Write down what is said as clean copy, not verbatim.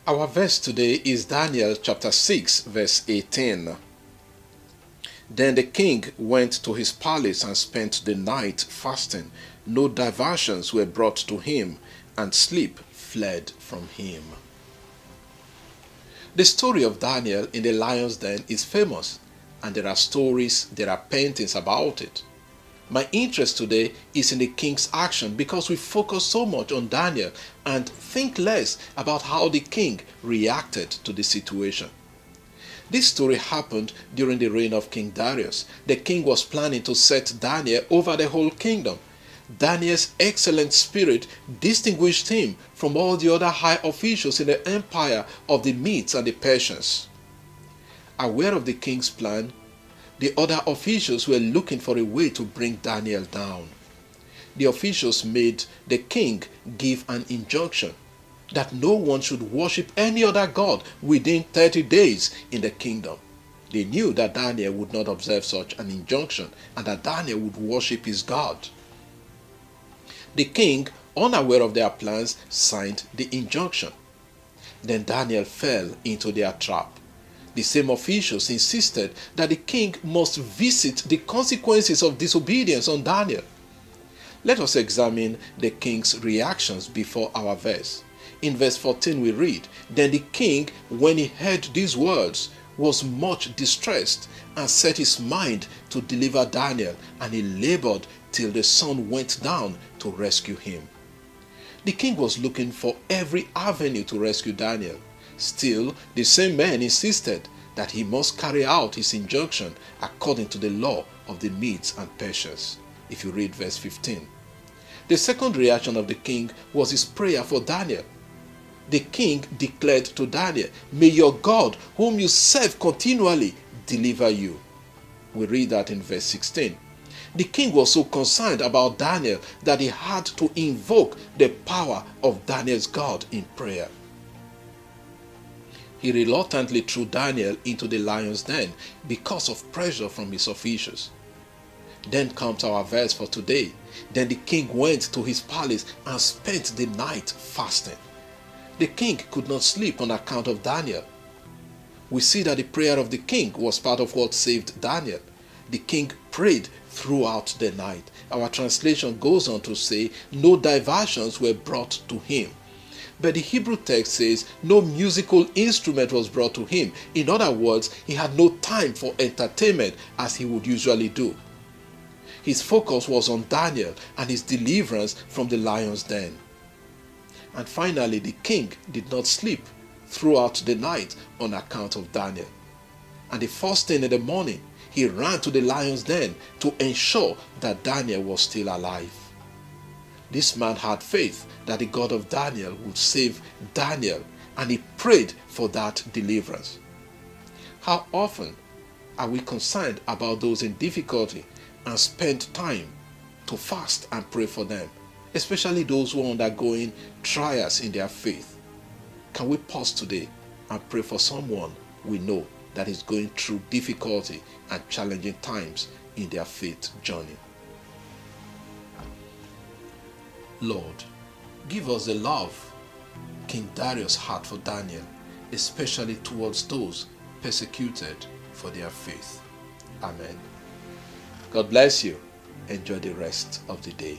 Our verse today is Daniel chapter 6, verse 18. Then the king went to his palace and spent the night fasting. No diversions were brought to him, and sleep fled from him. The story of Daniel in the lion's den is famous, and there are stories, there are paintings about it. My interest today is in the king's action because we focus so much on Daniel and think less about how the king reacted to the situation. This story happened during the reign of King Darius. The king was planning to set Daniel over the whole kingdom. Daniel's excellent spirit distinguished him from all the other high officials in the empire of the Medes and the Persians. Aware of the king's plan, the other officials were looking for a way to bring Daniel down. The officials made the king give an injunction that no one should worship any other god within 30 days in the kingdom. They knew that Daniel would not observe such an injunction and that Daniel would worship his God. The king, unaware of their plans, signed the injunction. Then Daniel fell into their trap. The same officials insisted that the king must visit the consequences of disobedience on Daniel. Let us examine the king's reactions before our verse. In verse 14 we read, "Then the king, when he heard these words, was much distressed and set his mind to deliver Daniel, and he labored till the sun went down to rescue him." The king was looking for every avenue to rescue Daniel. Still, the same men insisted that he must carry out his injunction according to the law of the Medes and Persians. If you read verse 15. The second reaction of the king was his prayer for Daniel. The king declared to Daniel, "May your God, whom you serve continually, deliver you." We read that in verse 16. The king was so concerned about Daniel that he had to invoke the power of Daniel's God in prayer. He reluctantly threw Daniel into the lion's den because of pressure from his officials. Then comes our verse for today. Then the king went to his palace and spent the night fasting. The king could not sleep on account of Daniel. We see that the prayer of the king was part of what saved Daniel. The king prayed throughout the night. Our translation goes on to say, no diversions were brought to him. But the Hebrew text says no musical instrument was brought to him. In other words, he had no time for entertainment as he would usually do. His focus was on Daniel and his deliverance from the lion's den. And finally, the king did not sleep throughout the night on account of Daniel. And the first thing in the morning, he ran to the lion's den to ensure that Daniel was still alive. This man had faith that the God of Daniel would save Daniel, and he prayed for that deliverance. How often are we concerned about those in difficulty and spend time to fast and pray for them, especially those who are undergoing trials in their faith? Can we pause today and pray for someone we know that is going through difficulty and challenging times in their faith journey? Lord, give us the love King Darius had for Daniel, especially towards those persecuted for their faith. Amen. God bless you. Enjoy the rest of the day.